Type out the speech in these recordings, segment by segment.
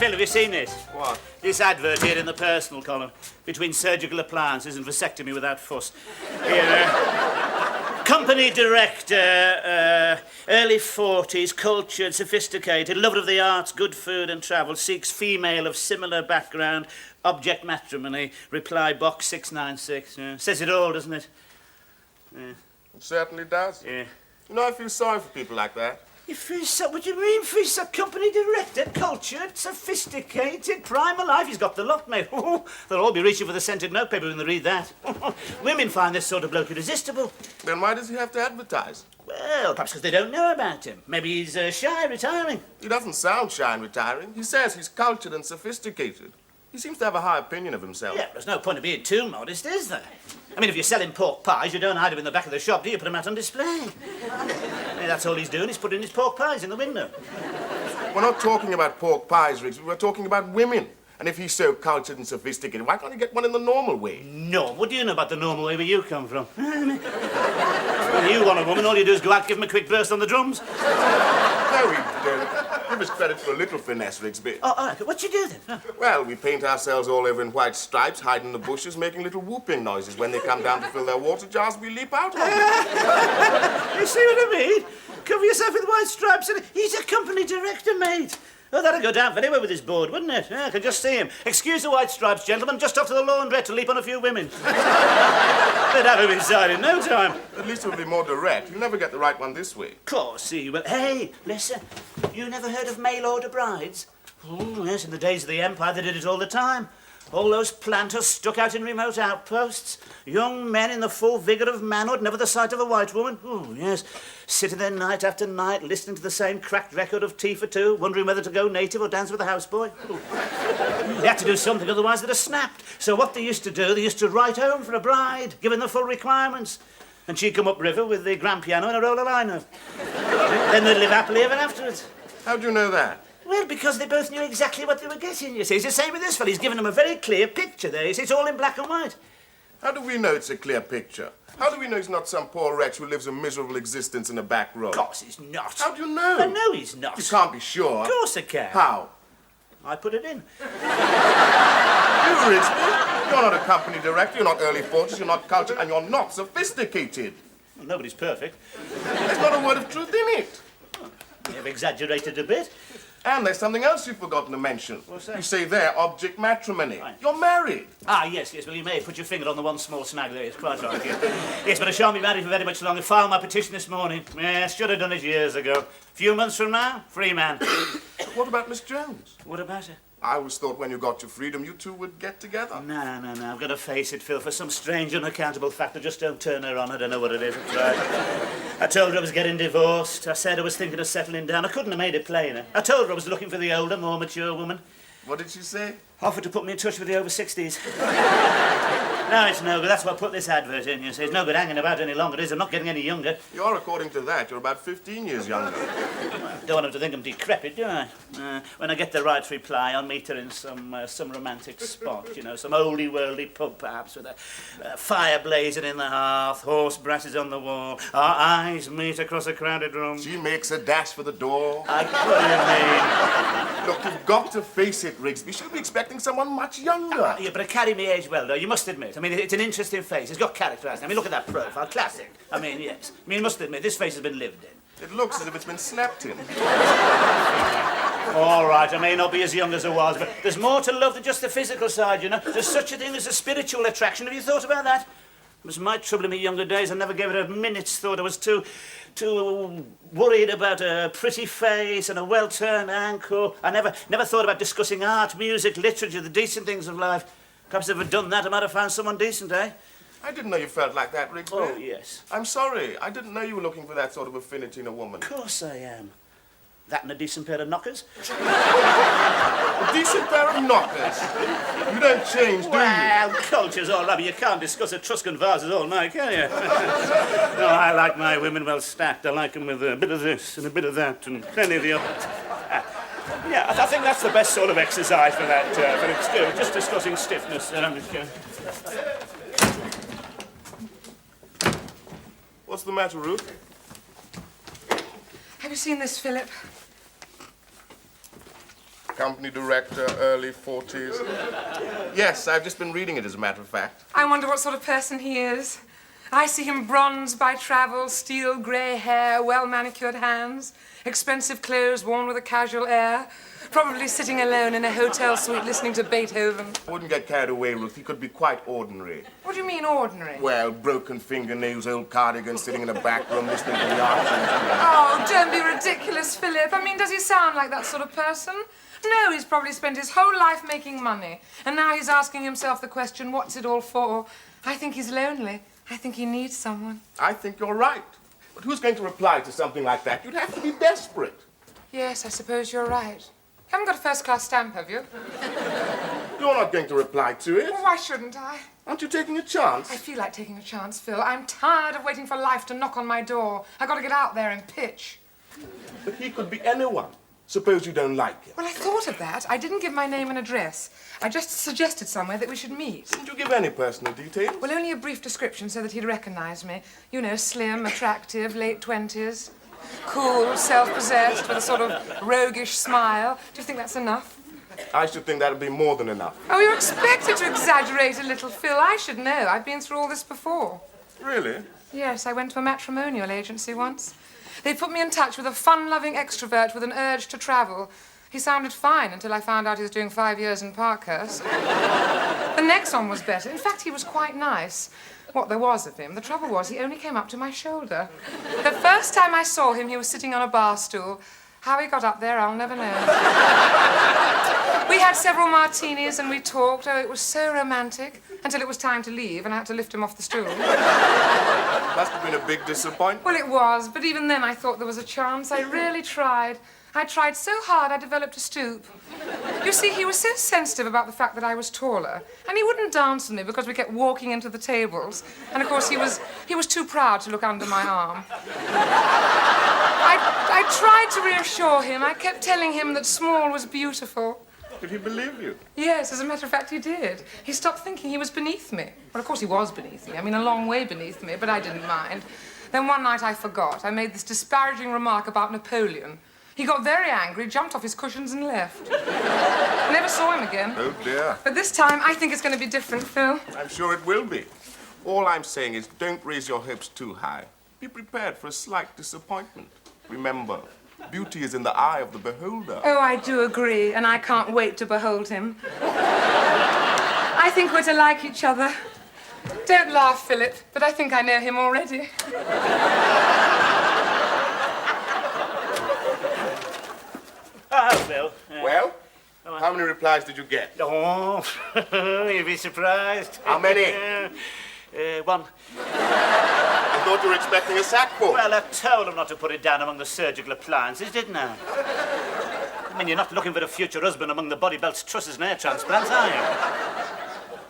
Phil, have you seen this? What? This advert here in the personal column. Between surgical appliances and vasectomy without fuss. Here, company director, early 40s, cultured, sophisticated, lover of the arts, good food and travel, seeks female of similar background, object matrimony, reply box 696. Says it all, doesn't it? It certainly does. Yeah. You know, I feel sorry for people like that. You feel so, what do you mean, Fisa? Company director, cultured, sophisticated, prime of life. He's got the lot, mate. They'll all be reaching for the scented notepaper when they read that. Women find this sort of bloke irresistible. Then why does he have to advertise? Well, perhaps because they don't know about him. Maybe he's shy, retiring. He doesn't sound shy and retiring. He says he's cultured and sophisticated. He seems to have a high opinion of himself. Yeah, there's no point of being too modest, is there? I mean, if you're selling pork pies, you don't hide them in the back of the shop, do you? Put them out on display. Yeah, that's all he's doing. He's putting his pork pies in the window. We're not talking about pork pies, Riggs. We're talking about women. And if he's so cultured and sophisticated, why can't he get one in the normal way? No, what do you know about the normal way where you come from? When you want a woman, all you do is go out, give him a quick burst on the drums. No, we don't. Give us credit for a little finesse, Rigsby. Oh, all right. What you do then? Huh? Well, we paint ourselves all over in white stripes, hide in the bushes, making little whooping noises. When they come down to fill their water jars, we leap out on them. You see what I mean? Cover yourself with white stripes and he's a company director, mate. Oh, that'd go down very well with his board, wouldn't it? Yeah, I can just see him. Excuse the white stripes, gentlemen, just off to the laundrette to leap on a few women. They'd have him inside in no time. At least it would be more direct. You'll never get the right one this way. Of course he will. Hey, listen, you never heard of mail-order brides? Oh, yes, in the days of the Empire, they did it all the time. All those planters stuck out in remote outposts. Young men in the full vigour of manhood, never the sight of a white woman. Oh, yes. Sitting there night after night, listening to the same cracked record of Tea for Two, wondering whether to go native or dance with a houseboy. They had to do something, otherwise they'd have snapped. So what they used to do, they used to write home for a bride, giving the full requirements. And she'd come upriver with the grand piano and a roll of lino. Then they'd live happily ever afterwards. How do you know that? Well, because they both knew exactly what they were getting, you see. It's the same with this fellow. He's given them a very clear picture there. You see, it's all in black and white. How do we know it's a clear picture? How do we know he's not some poor wretch who lives a miserable existence in a back row? Of course he's not. How do you know? I know he's not. You can't be sure. Of course I can. How? I put it in. You, Rigsby, you're not a company director, you're not early 40s, you're not cultured, and you're not sophisticated. Well, nobody's perfect. There's not a word of truth in it. You've exaggerated a bit. And there's something else you've forgotten to mention. What's that? You say there, object matrimony. Right. You're married. Ah, yes, well, you may have put your finger on the one small snag there. It's quite right. Yes, but I shan't be married for very much longer. Filed my petition this morning. Yes, should have done it years ago. Few months from now, free man. What about Miss Jones? What about her? I always thought when you got your freedom, you two would get together. No. I've got to face it, Phil. For some strange, unaccountable fact, I just don't turn her on. I don't know what it is. I tried. I told her I was getting divorced. I said I was thinking of settling down. I couldn't have made it plainer. I told her I was looking for the older, more mature woman. What did she say? Offered to put me in touch with the over 60s. No, it's no good. That's why I put this advert in, you see. It's no good hanging about any longer, is it? I'm not getting any younger. You're, according to that, you're about 15 years younger. Don't want them to think I'm decrepit, do I? When I get the right reply, I'll meet her in some romantic spot, you know, some oldie-worldy pub, perhaps, with a fire blazing in the hearth, horse brasses on the wall, our eyes meet across a crowded room. She makes a dash for the door. What do you mean? Look, you've got to face it, Rigsby. She'll be expecting someone much younger. Yeah, but I carry me age well, though, you must admit. I mean, it's an interesting face. It's got character, hasn't it? I mean, look at that profile. Classic. I mean, yes. I mean, you must admit, this face has been lived in. It looks as if it's been slept in. All right, I may not be as young as I was, but there's more to love than just the physical side, you know. There's such a thing as a spiritual attraction. Have you thought about that? It was my trouble in my younger days. I never gave it a minute's thought. I was too worried about a pretty face and a well-turned ankle. I never thought about discussing art, music, literature, the decent things of life. Perhaps if I'd done that, I might have found someone decent, eh? I didn't know you felt like that, Rigsby. Oh, yes. I'm sorry. I didn't know you were looking for that sort of affinity in a woman. Of course I am. That and a decent pair of knockers. A decent pair of knockers? You don't change, do you? Well, culture's all rubbish. You can't discuss Etruscan vases all night, can you? No, I like my women well stacked. I like them with a bit of this and a bit of that and plenty of the other. Yeah, I think that's the best sort of exercise for that, but it's still just discussing stiffness. What's the matter, Ruth? Company director, early 40s. Yes, I've just been reading it, as a matter of fact. I wonder what sort of person he is. I see him bronzed by travel, steel grey hair, well-manicured hands, expensive clothes worn with a casual air, probably sitting alone in a hotel suite listening to Beethoven. I wouldn't get carried away, Ruth. He could be quite ordinary. What do you mean, ordinary? Well, broken fingernails, old cardigan, sitting in a back room listening to the arts. Oh, don't be ridiculous, Philip. I mean, does he sound like that sort of person? No, he's probably spent his whole life making money, and now he's asking himself the question, what's it all for? I think he's lonely. I think he needs someone. I think you're right. But who's going to reply to something like that? You'd have to be desperate. Yes, I suppose you're right. You haven't got a first-class stamp, have you? You're not going to reply to it. Well, why shouldn't I? Aren't you taking a chance? I feel like taking a chance, Phil. I'm tired of waiting for life to knock on my door. I've got to get out there and pitch. But he could be anyone. Suppose you don't like him. Well, I thought of that. I didn't give my name and address. I just suggested somewhere that we should meet. Didn't you give any personal details? Well, only a brief description so that he'd recognize me. You know, slim, attractive, late 20s. Cool, self-possessed, with a sort of roguish smile. Do you think that's enough? I should think that'd be more than enough. Oh, you're expected to exaggerate a little, Phil. I should know. I've been through all this before. Really? Yes, I went to a matrimonial agency once. They put me in touch with a fun-loving extrovert with an urge to travel. He sounded fine until I found out he was doing 5 years in Parkhurst. The next one was better. In fact, he was quite nice. What there was of him. The trouble was, he only came up to my shoulder. The first time I saw him, he was sitting on a bar stool. How he got up there, I'll never know. We had several martinis and we talked. Oh, it was so romantic. Until it was time to leave and I had to lift him off the stool. Must have been a big disappointment. Well, it was, but even then I thought there was a chance. I really tried. I tried so hard I developed a stoop. You see, he was so sensitive about the fact that I was taller, and he wouldn't dance with me because we kept walking into the tables. And of course he was too proud to look under my arm. I tried to reassure him. I kept telling him that small was beautiful. Did he believe you? Yes, as a matter of fact, he did. He stopped thinking he was beneath me. Well, of course he was beneath me. I mean, a long way beneath me, but I didn't mind. Then one night I forgot. I made this disparaging remark about Napoleon. He got very angry, jumped off his cushions and left. I never saw him again. Oh, dear. But this time, I think it's going to be different, Phil. I'm sure it will be. All I'm saying is don't raise your hopes too high. Be prepared for a slight disappointment. Remember, beauty is in the eye of the beholder. Oh, I do agree, and I can't wait to behold him. I think we're to like each other. Don't laugh, Philip, but I think I know him already. Oh, Phil. Well, how many replies did you get? Oh, you'd be surprised. How many? One. I thought you were expecting a sackful. Well, I told him not to put it down among the surgical appliances, didn't I? I mean, you're not looking for a future husband among the body belts, trusses and hair transplants, are you?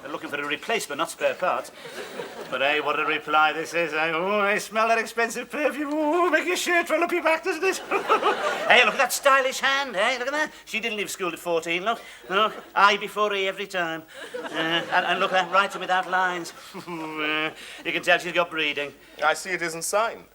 They're looking for a replacement, not spare parts. But hey, what a reply this is. Oh, I smell that expensive perfume. Oh, make your shirt roll up your back, doesn't it? Hey, look at that stylish hand, hey? Look at that. She didn't leave school at 14, look. Look, I before E every time. And look at that, writing without lines. You can tell she's got breeding. I see it isn't signed.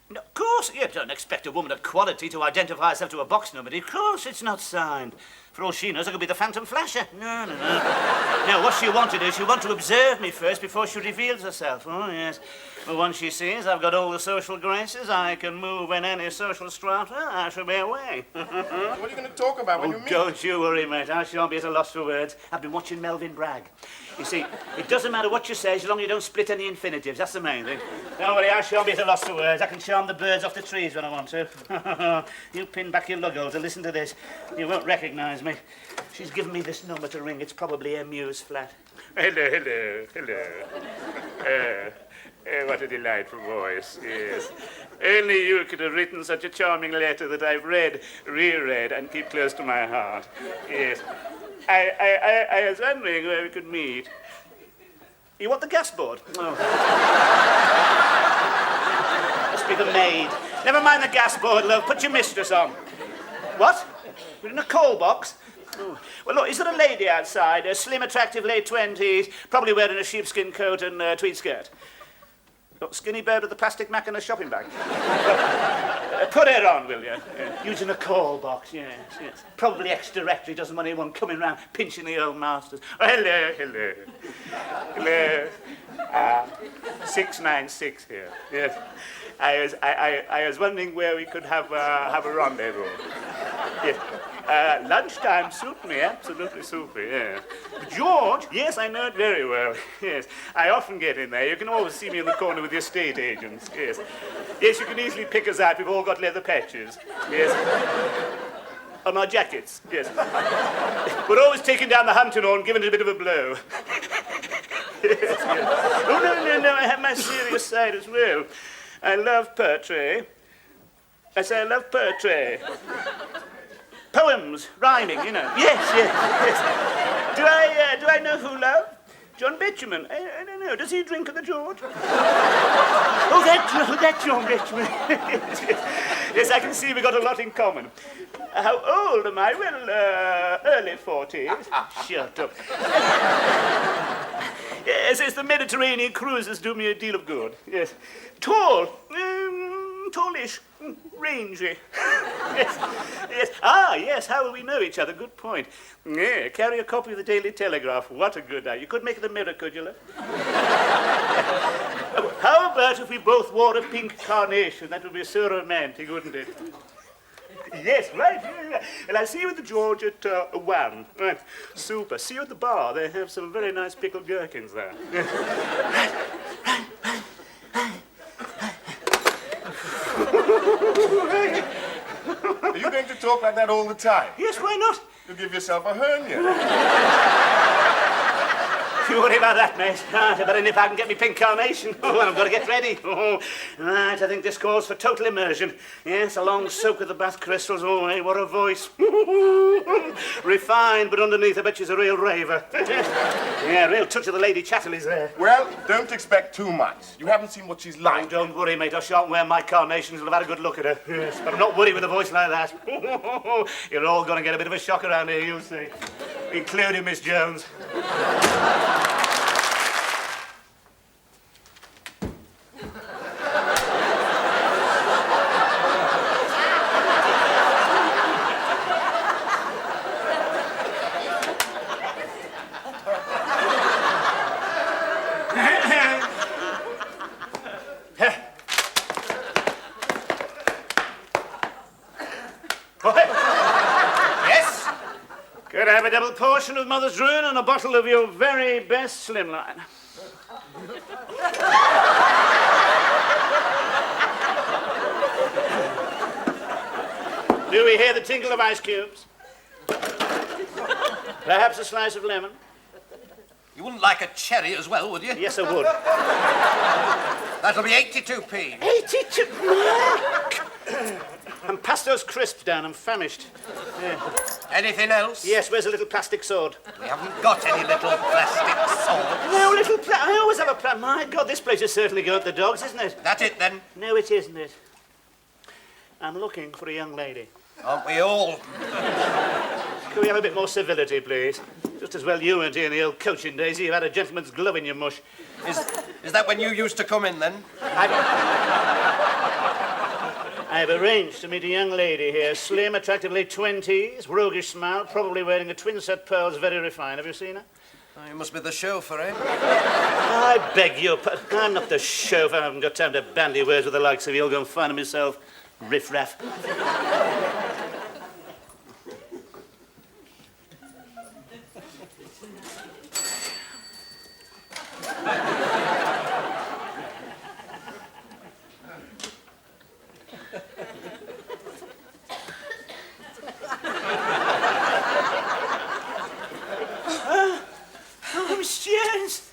No, of course, you don't expect a woman of quality to identify herself to a box number. Of course it's not signed. For all she knows, I could be the Phantom Flasher. No. No, what she wanted is she wanted to observe me first before she reveals herself. Oh, yes. But once she sees I've got all the social graces, I can move in any social strata, I shall be away. What are you going to talk about when you meet? Don't you worry, mate. I shan't be at a loss for words. I've been watching Melvin brag. You see, it doesn't matter what you say as long as you don't split any infinitives. That's the main thing. Don't worry, I shan't be at a loss for words. I can charm the birds off the trees when I want to. You pin back your lugholes and listen to this. You won't recognise me. She's given me this number to ring. It's probably a Muse flat. Hello. What a delightful voice, yes. Only you could have written such a charming letter that I've read, reread, and keep close to my heart. Yes. I was wondering where we could meet. You want the gas board? Oh. Must be the maid. Never mind the gas board, love. Put your mistress on. What? We're in a coal box? Oh. Well, look, is there a lady outside? A slim, attractive, late 20s, probably wearing a sheepskin coat and a tweed skirt. Got skinny bird with the plastic mac and a shopping bag. Put her on, will you? Yeah. Using a call box, yes. Probably ex-directory, doesn't want anyone coming round pinching the old masters. Oh, hello. 696 here. Yes. I was wondering where we could have a rendezvous. Yes. Lunchtime suit me, absolutely super, yeah. George? Yes, I know it very well. Yes. I often get in there. You can always see me in the corner with the estate agents. Yes. Yes, you can easily pick us out. We've all got leather patches. Yes. On our jackets. Yes. We're always taking down the hunting horn and giving it a bit of a blow. Yes. Oh, no. I have my serious side as well. I love poetry. I say I love poetry. Poems, rhyming, you know. Yes. Do I know who love? John Bitumen. I don't know. Does he drink at the George? Oh, that John Bitumen. Yes, I can see we've got a lot in common. How old am I? Well, early 40s. Shut up. Yes, it's the Mediterranean cruises do me a deal of good. Yes. Tall. Tallish. Rangy. Yes. Yes, how will we know each other? Good point. Yeah, carry a copy of the Daily Telegraph. What a good idea. You could make it the Mirror, could you, love? How about if we both wore a pink carnation? That would be so romantic, wouldn't it? Yes, right. Yeah. Well, I'll see you at the George at 1. Right. Super. See you at the bar. They have some very nice pickled gherkins there. Are you going to talk like that all the time? Yes, why not? You'll give yourself a hernia. Don't worry about that, mate. Right, I better nip out and get me pink carnation. Oh, I've got to get ready. Oh, right, I think this calls for total immersion. Yes, a long soak with the bath crystals. Oh, hey, what a voice. Refined, but underneath I bet she's a real raver. Yeah, real touch of the Lady Chatterley's there. Well, don't expect too much. You haven't seen what she's like. Oh, don't worry, mate. I shan't wear my carnations. We'll have had a good look at her. Yes, but I'm not worried with a voice like that. You're all going to get a bit of a shock around here, you'll see. Including Miss Jones. Could I have a double portion of Mother's Ruin and a bottle of your very best Slimline? Do we hear the tinkle of ice cubes? Perhaps a slice of lemon? You wouldn't like a cherry as well, would you? Yes, I would. That'll be 82p. 82? Mark! I'm past those crisps, Dan. I'm famished. Yeah. Anything else? Yes, where's a little plastic sword? We haven't got any little plastic swords. No, I always have a plan. My God, this place is certainly going to the dogs, isn't it? That it, then? No, it isn't it. I'm looking for a young lady. Aren't we all? Can we have a bit more civility, please? Just as well you weren't here in the old coaching days. You had a gentleman's glove in your mush. Is that when you used to come in, then? I've arranged to meet a young lady here, slim, attractive late 20s, roguish smile, probably wearing a twin set pearls, very refined. Have you seen her? Oh, you must be the chauffeur, eh? I beg your pardon. I'm not the chauffeur. I haven't got time to bandy words with the likes of you. I'll go and find her myself. Riff-raff.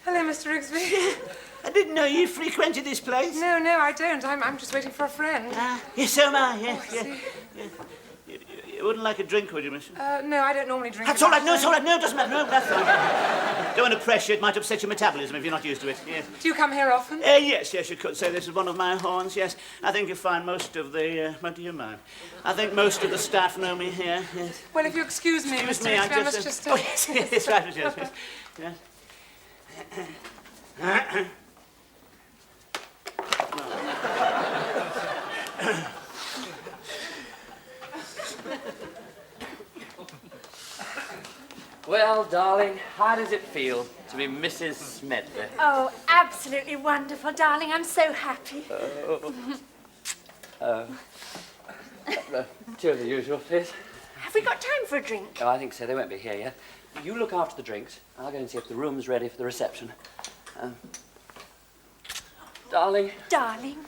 Hello, Mr. Rigsby. I didn't know you frequented this place. No, I don't. I'm just waiting for a friend. Yes, so am I, yes. Oh, Yeah. You wouldn't like a drink, would you, miss? No, I don't normally drink. That's all right. No, it's all right. No, it doesn't matter. No, that's fine. Don't want to press you. It might upset your metabolism if you're not used to it. Yes. Do you come here often? Yes, you could say this is one of my haunts, yes. I think you'll find most of the... what do you mind? I think most of the staff know me here, yes. Well, if you excuse me, Excuse Mr. me, Rigsby, I must just... Oh, yes, right, yes. Well, darling, how does it feel to be Mrs. Smedley? Oh, absolutely wonderful, darling. I'm so happy. Two of the usual, please. Have we got time for a drink? Oh, I think so. They won't be here yet. You look after the drinks. I'll go and see if the room's ready for the reception. Darling. Darling.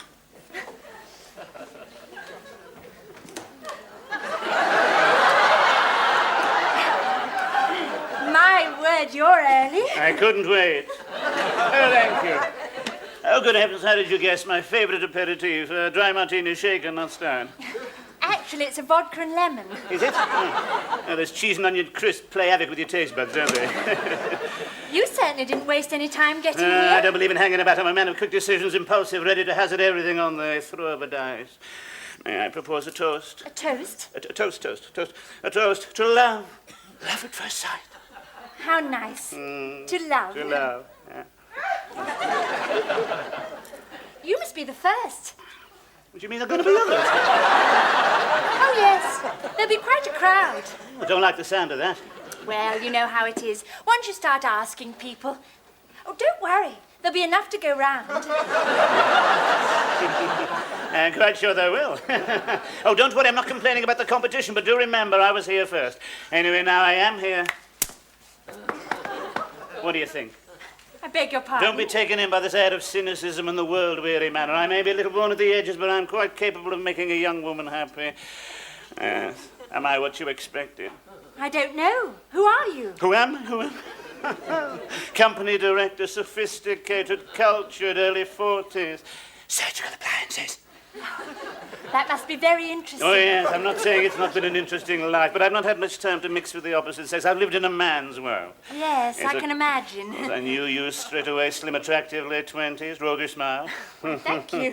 My word, you're early. I couldn't wait. Oh, thank you. Oh, good heavens, how did you guess my favourite aperitif? Dry martini shaken, not stirred. Actually, it's a vodka and lemon. Is it? Oh, those cheese and onion crisps play havoc with your taste buds, don't they? You certainly didn't waste any time getting I here. don't believe in hanging about. I'm a man of quick decisions, impulsive, ready to hazard everything on the throw of a dice. May I propose a toast? A toast? A toast. A toast to love. Love at first sight. How nice. To love. To love. Yeah. You must be the first. What do you mean there are going to be others? Oh, yes. There'll be quite a crowd. I don't like the sound of that. Well, you know how it is. Once you start asking people... Oh, don't worry. There'll be enough to go round. I'm quite sure there will. Oh, don't worry, I'm not complaining about the competition, but do remember I was here first. Anyway, now I am here. What do you think? I beg your pardon. Don't be taken in by this air of cynicism and the world-weary manner. I may be a little worn at the edges, but I'm quite capable of making a young woman happy. Am I what you expected? I don't know. Who are you? Who am I? Who am I? Company director, sophisticated, cultured, early 40s. Surgical appliances. That must be very interesting. Oh, yes, I'm not saying it's not been an interesting life, but I've not had much time to mix with the opposite sex. I've lived in a man's world. Yes, I can imagine. I knew you straight away, slim, attractive, late 20s, rogue smile. Thank you.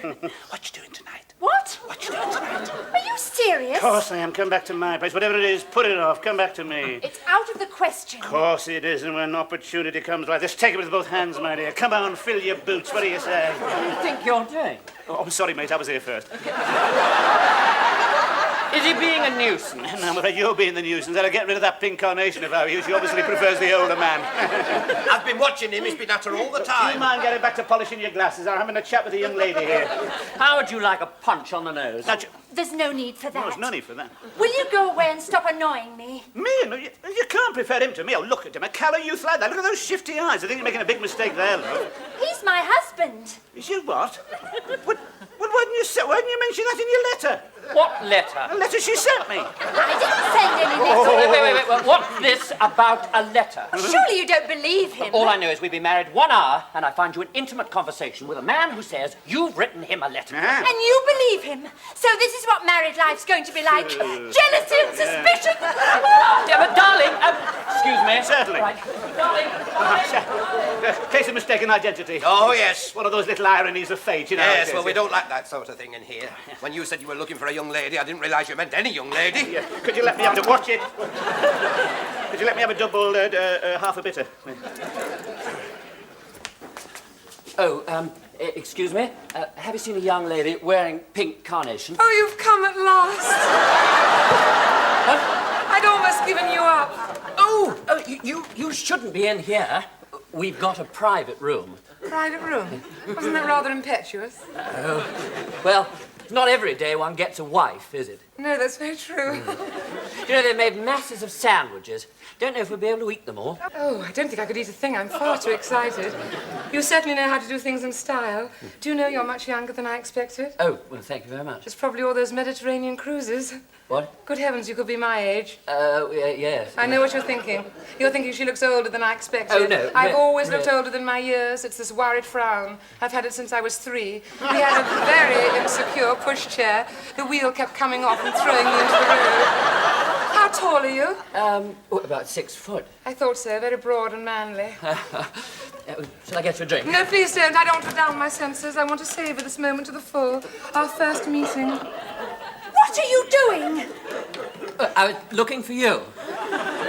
What you doing tonight? What? What you doing tonight? Are you serious? Of course I am. Come back to my place. Whatever it is, put it off. Come back to me. It's out of the question. Of course it is, and when opportunity comes like this, take it with both hands, my dear. Come on, fill your boots. What do you say? What do you think you're doing? Oh, I'm sorry, mate. I was here first. Is he being a nuisance? No, I'm afraid you're being the nuisance. I'll get rid of that pink carnation if I were you. She obviously prefers the older man. I've been watching him. He's been at her all the Do you time. mind getting back to polishing your glasses? I'm having a chat with a young lady here. How would you like a punch on the nose? Now, There's no need for that. no, there's no need for that. Will you go away and stop annoying me? Me? No, you can't prefer him to me. Oh, look at him. A callow youth like that. Look at those shifty eyes. I think you're making a big mistake there, love. He's my husband. Is you what? Why didn't you mention that in your letter? What letter? A letter she sent me. I didn't send any Oh. letter. Wait. What's this about a letter? Surely you don't believe him. All I know is we've been married 1 hour, and I find you in intimate conversation with a man who says you've written him a letter. Ah. And you believe him. So this is what married life's going to be like. Jealousy and suspicion. Yeah, but darling, excuse me. Certainly. Right. Darling. Case of mistaken identity. Oh, yes. One of those little ironies of fate, you know. Yes, well, we don't like that sort of thing in here. When you said you were looking for a young lady, I didn't realise you meant any young lady. Yeah. Could you let me have to watch it? Could you let me have a double half a bitter? Oh, excuse me. Have you seen a young lady wearing pink carnation? Oh, you've come at last. I'd almost given you up. Oh, you shouldn't be in here. We've got a private room. Private room. Wasn't that rather impetuous? Well, not every day one gets a wife, is it? No, that's very true. You know, they've made masses of sandwiches. Don't know if we'll be able to eat them all. Oh, I don't think I could eat a thing. I'm far too excited. You certainly know how to do things in style. Do you know you're much younger than I expected? Oh, well, thank you very much. It's probably all those Mediterranean cruises. What? Good heavens, you could be my age. Yes. I know what you're thinking. You're thinking she looks older than I expected. Oh, no. I've always looked older than my years. It's this worried frown. I've had it since I was 3. We had a very insecure pushchair. The wheel kept coming off and throwing me into the road. How tall are you? About 6 foot. I thought so. Very broad and manly. Shall I get you a drink? No, please don't. I don't want to down my senses. I want to savour this moment to the full. Our first meeting. What are you doing? I was looking for you.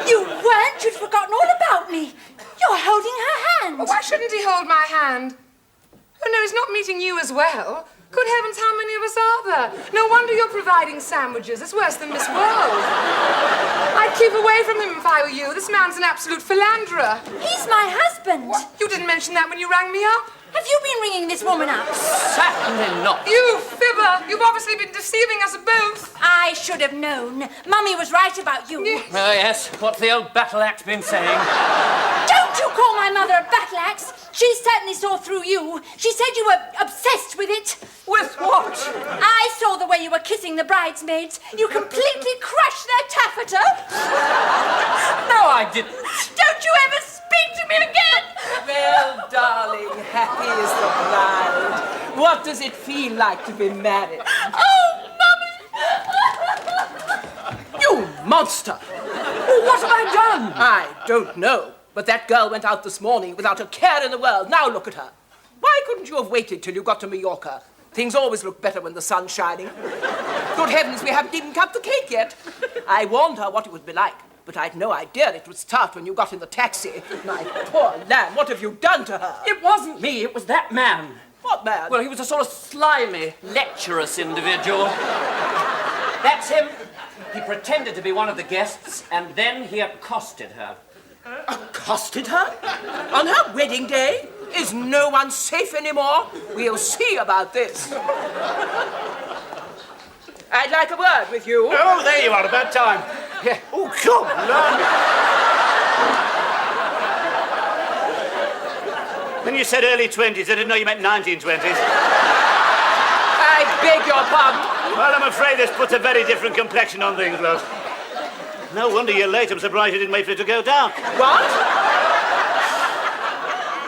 You weren't. You'd forgotten all about me. You're holding her hand. Why shouldn't he hold my hand? Oh, no, he's not meeting you as well. Good heavens, how many of us are there? No wonder wonder you're providing sandwiches. It's worse than Miss World. I'd keep away from him if I were you. This man's an absolute philanderer. He's my husband. You didn't mention that when you rang me up. Have you been ringing this woman up? Certainly not. You fibber. You've obviously been deceiving us both. I should have known. Mummy was right about you. Oh, yes. What's the old battle axe been saying? Don't you call my mother a battle axe. She certainly saw through you. She said you were obsessed with it. With what? I saw the way you were kissing the bridesmaids. You completely crushed their taffeta. No, I didn't. Don't you ever speak to me again. Well, darling, happy is the bride. What does it feel like to be married? Oh, Mummy! You monster! Oh, what have I done? I don't know. But that girl went out this morning without a care in the world. Now look at her. Why couldn't you have waited till you got to Mallorca? Things always look better when the sun's shining. Good heavens, we haven't even cut the cake yet. I warned her what it would be like, but I'd no idea it would start when you got in the taxi. My poor lamb, what have you done to her? It wasn't me. It was that man. What man? Well, he was a sort of slimy, lecherous individual. That's him. He pretended to be one of the guests, and then he accosted her. Accosted her? On her wedding day? Is no one safe anymore? We'll see about this. I'd like a word with you. Oh, there you are, about time. Yeah. Oh, come on. When you said early 20s, I didn't know you meant 1920s. I beg your pardon. Well, I'm afraid this puts a very different complexion on things, love. No wonder you're late. I'm surprised you didn't wait for it to go dark. What?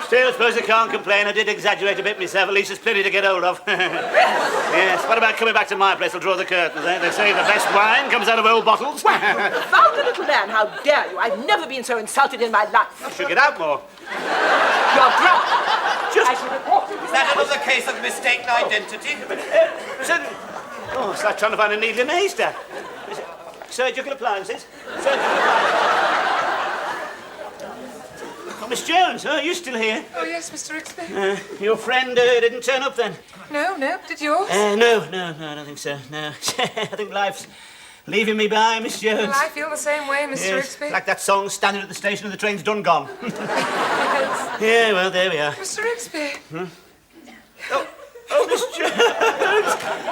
Still, I suppose I can't complain. I did exaggerate a bit myself. At least there's plenty to get hold of. Yes, what about coming back to my place? I'll draw the curtains, eh? They say the best wine comes out of old bottles. Vulgar little man, how dare you? I've never been so insulted in my life. I should get out more. You're drunk. I should report you. Is that another case of mistaken identity? It's like trying to find a needle in a haystack. Surgical appliances. Oh, Miss Jones, are you still here? Oh, yes, Mr. Ixby. Your friend didn't turn up then? No. Did yours? No, I don't think so, no. I think life's leaving me by, Miss Jones. Well, I feel the same way, Mr. Yes, Ixby. like that song, standing at the station and the train's done gone. Yes. Yeah, well, there we are. Mr. Ixby. Oh, Miss Jones!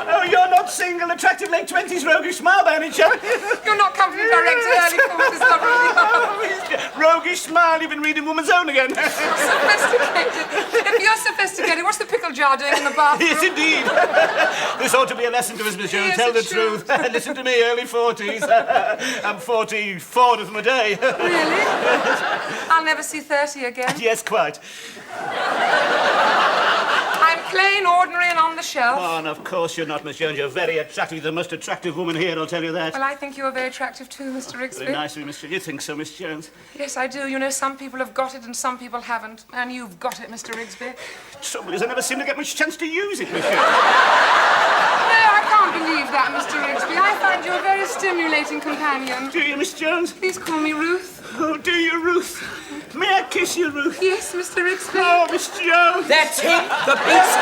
Oh, you're not single, attractive late 20s, roguish smile by any chance? You're not company director, early 40s, lovely. Roguish smile, you've been reading Woman's Own again. Sophisticated. If you're sophisticated, what's the pickle jar doing in the bathroom? Yes, indeed. This ought to be a lesson to us, Miss Jones. Yes, Tell the it should. truth. Listen to me, early 40s. I'm 44 of them a day. Really? I'll never see 30 again. Yes, quite. I'm plain, ordinary, and on the shelf. Oh, and of course you're not, Miss Jones. You're very attractive. You're the most attractive woman here, I'll tell you that. Well, I think you're very attractive too, Mr. Very Ixby. nice of you, Miss Jones. You think so, Miss Jones? Yes, I do. You know, some people have got it and some people haven't. And you've got it, Mr. Ixby. Trouble is, I never seem to get much chance to use it, Miss Jones. No, I can't believe that, Mr. Ixby. I find you a very stimulating companion. Do you, Miss Jones? Please call me Ruth. Oh, do you, Ruth? May I kiss you, Ruth? Yes, Mr. Ixby. Oh, Miss Jones. That's him, the beast.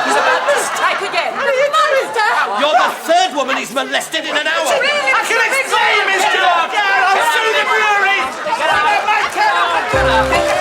He's about to strike again. Monster! You're the third woman he's molested in an hour. Really, I can explain, Miss Jones. I'll sue the brewery. Get out!